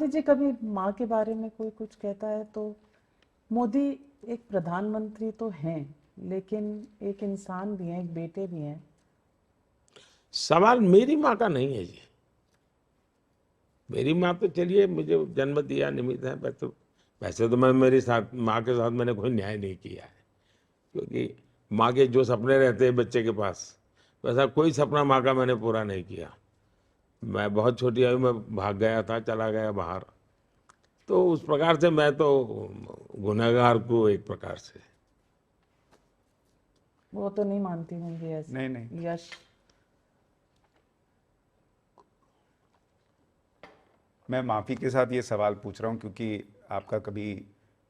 मोदी जी, कभी माँ के बारे में कोई कुछ कहता है तो मोदी एक प्रधानमंत्री तो हैं, लेकिन एक इंसान भी हैं, एक बेटे भी हैं। सवाल मेरी माँ का नहीं है जी। मेरी माँ तो चलिए मुझे जन्म दिया निमित्त है, वैसे तो मैं मेरी साथ माँ के साथ मैंने कोई न्याय नहीं किया है, क्योंकि माँ के जो सपने रहते हैं बच्चे के पास, वैसा कोई सपना माँ का मैंने पूरा नहीं किया। मैं बहुत छोटी आयु में भाग गया था, चला गया बाहर, तो उस प्रकार से मैं तो गुनहगार को एक प्रकार से। वो तो नहीं मानती होंगी नहीं नहीं, ऐसे यश। मैं माफ़ी के साथ ये सवाल पूछ रहा हूँ क्योंकि आपका कभी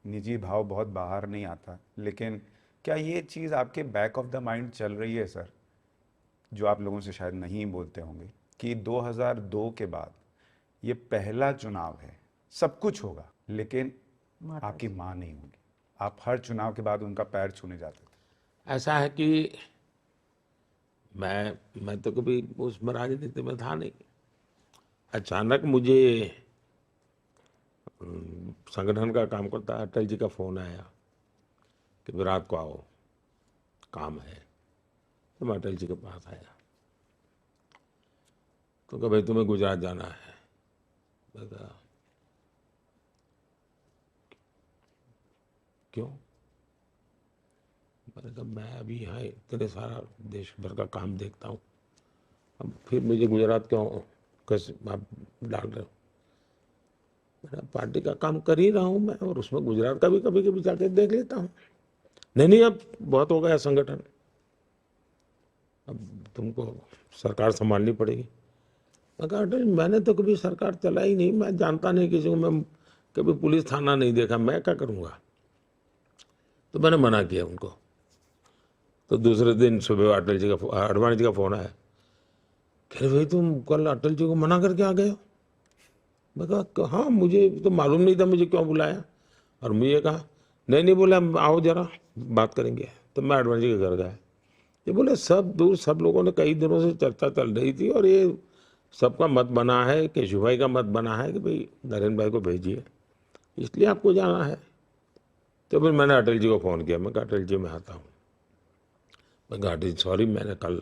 निजी भाव बहुत बाहर नहीं आता, लेकिन क्या ये चीज़ आपके बैक ऑफ द माइंड चल रही है सर, जो आप लोगों से शायद नहीं बोलते होंगे, कि 2002 के बाद ये पहला चुनाव है, सब कुछ होगा लेकिन माता आपकी जी। माँ नहीं होगी। आप हर चुनाव के बाद उनका पैर छूने जाते थे। ऐसा है कि मैं तो कभी उसमें राजनीति में था नहीं। अचानक मुझे संगठन का काम करता अटल जी का फोन आया कि विराट को आओ, काम है। तो मैं अटल जी के पास आया, तो कहा भाई तुम्हें गुजरात जाना है। मैं कहा क्यों? मैंने कहा मैं अभी यहाँ इतने सारा देश भर का काम देखता हूँ, अब फिर मुझे गुजरात क्यों कैसे आप डाल रहे हो? मैंने पार्टी का काम कर ही रहा हूँ मैं, और उसमें गुजरात का भी कभी कभी जाके देख लेता हूँ। नहीं नहीं, अब बहुत हो गया संगठन, अब तुमको सरकार संभालनी पड़ेगी। मैं कहा अटल मैंने तो कभी सरकार चलाई नहीं, मैं जानता नहीं किसी को, मैं कभी पुलिस थाना नहीं देखा, मैं क्या करूँगा? तो मैंने मना किया उनको। तो दूसरे दिन सुबह अटल जी का आडवाणी जी का फोन आया, कह रहे भाई तुम कल अटल जी को मना करके आ गए हो? मैं कहा हाँ, मुझे तो मालूम नहीं था मुझे क्यों बुलाया। और मुझे कहा नहीं नहीं, बोला आओ जरा बात करेंगे। तो मैं आडवाणी जी के घर गया। ये बोले सब दूर सब लोगों ने कई दिनों से चर्चा चल रही थी, और ये सबका मत बना है, केशु भाई का मत बना है कि भाई नरेंद्र भाई को भेजिए, इसलिए आपको जाना है। तो फिर मैंने अटल जी को फ़ोन किया, मैं कहा अटल जी मैं आता हूँ। मैं कहा अटल सॉरी, मैंने कल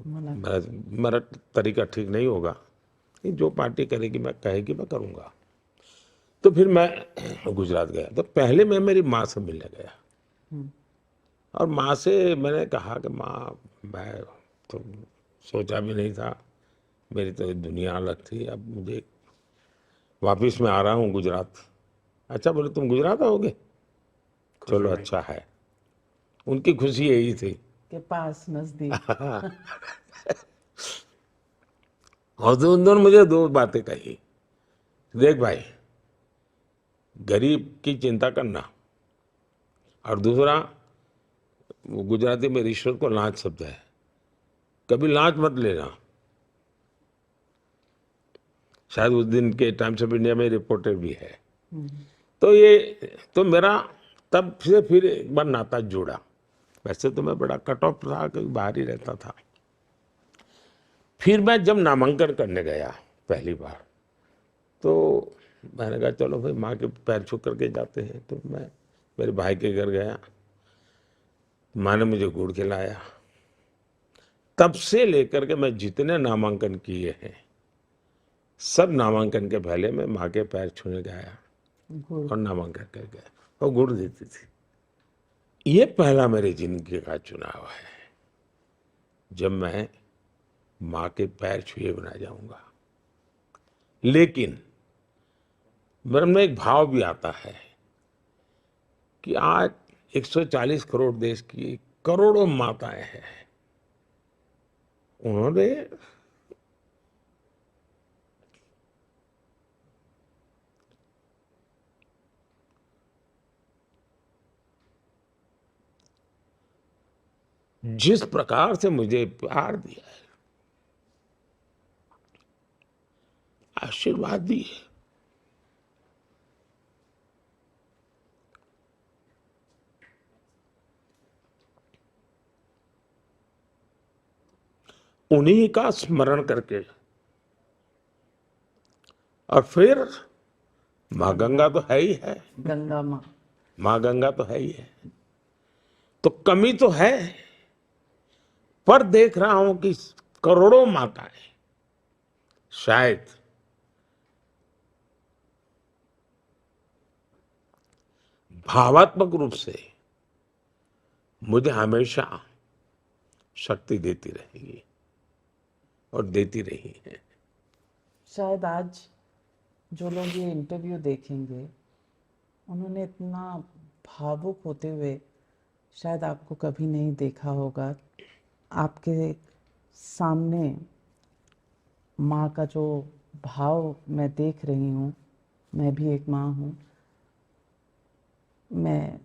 मना कर मेरा मेरा तरीका ठीक नहीं होगा, कि जो पार्टी करेगी मैं कहेगी मैं करूँगा। तो फिर मैं गुजरात गया, तो पहले मैं मेरी माँ से मिलने गया, और माँ से मैंने कहा कि माँ मैं तो सोचा भी नहीं था, मेरी तो दुनिया अलग थी, अब मुझे वापिस मैं आ रहा हूँ गुजरात। अच्छा, बोले तुम गुजरात आओगे? खुश चलो हो गई। अच्छा है। उनकी खुशी यही थी। के पास नजदीक। और तो उन दोनों मुझे दो बातें कही, देख भाई गरीब की चिंता करना, और दूसरा वो गुजराती में रिश्वत को लांच शब्द है, कभी लांच मत लेना। शायद उस दिन के टाइम्स ऑफ इंडिया में रिपोर्टेड भी है। तो ये तो मेरा तब से फिर एक बार नाता जुड़ा। वैसे तो मैं बड़ा कट ऑफ था, कभी बाहर ही रहता था। फिर मैं जब नामांकन करने गया पहली बार, तो मैंने कहा चलो भाई माँ के पैर छू करके जाते हैं। तो मैं मेरे भाई के घर गया, माँ ने मुझे गुड़ खिलाया। तब से लेकर के मैं जितने नामांकन किए हैं, सब नामांकन के पहले मैं माँ के पैर छूने गया गुड़। और नामांकन कर गया, और गुड़ देती थी। ये पहला मेरे जिंदगी का चुनाव है जब मैं माँ के पैर छुए बिना जाऊंगा। लेकिन मेरे में एक भाव भी आता है कि आज 140 करोड़ देश की करोड़ों माताएं हैं, उन्होंने जिस प्रकार से मुझे प्यार दिया है, आशीर्वाद दिए, उन्हीं का स्मरण करके और फिर माँ गंगा तो है ही है, गंगा माँ। माँ गंगा तो है ही है। तो कमी तो है, पर देख रहा हूं कि करोड़ों माताएं शायद भावात्मक रूप से मुझे हमेशा शक्ति देती रहेगी और देती रही है। शायद आज जो लोग ये इंटरव्यू देखेंगे उन्होंने इतना भावुक होते हुए शायद आपको कभी नहीं देखा होगा। आपके सामने माँ का जो भाव मैं देख रही हूँ, मैं भी एक माँ हूँ, मैं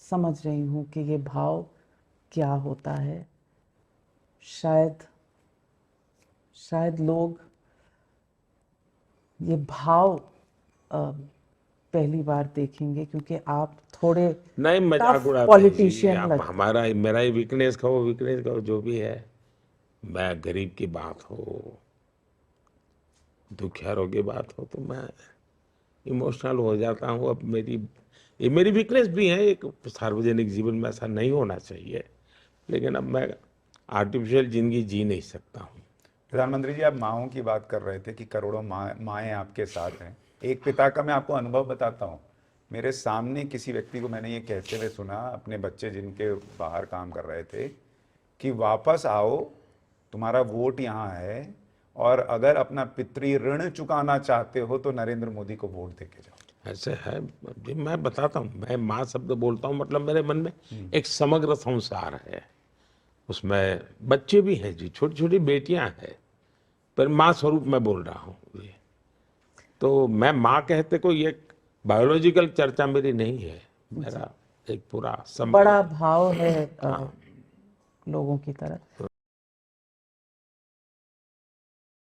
समझ रही हूँ कि ये भाव क्या होता है। शायद लोग ये भाव पहली बार देखेंगे क्योंकि आप थोड़े नहीं, मजाक टफ उड़ाते हैं जी। पॉलिटिशियन आप लगते। हमारा मेरा ही वीकनेस कहो, वीकनेस कहो, जो भी है, मैं गरीब की बात हो, दुखियारों की बात हो, तो मैं इमोशनल हो जाता हूँ। अब ये मेरी वीकनेस भी है। एक सार्वजनिक जीवन में ऐसा नहीं होना चाहिए, लेकिन अब मैं आर्टिफिशियल जिंदगी जी नहीं सकता हूँ। प्रधानमंत्री जी, आप माओं की बात कर रहे थे कि करोड़ों माएँ आपके साथ हैं। एक पिता का मैं आपको अनुभव बताता हूँ। मेरे सामने किसी व्यक्ति को मैंने ये कहते हुए सुना, अपने बच्चे जिनके बाहर काम कर रहे थे, कि वापस आओ, तुम्हारा वोट यहाँ है, और अगर अपना पितृ ऋण चुकाना चाहते हो तो नरेंद्र मोदी को वोट देके जाओ। ऐसे है जी। मैं बताता हूँ, मैं माँ शब्द बोलता हूँ, मतलब मेरे मन में एक समग्र संसार है, उसमें बच्चे भी हैं जी, छोटी छोटी बेटियां हैं, पर माँ स्वरूप मैं बोल रहा हूँ ये। तो मैं माँ कहते कोई एक बायोलॉजिकल चर्चा मेरी नहीं है, मेरा एक पूरा बड़ा भाव है लोगों की तरफ।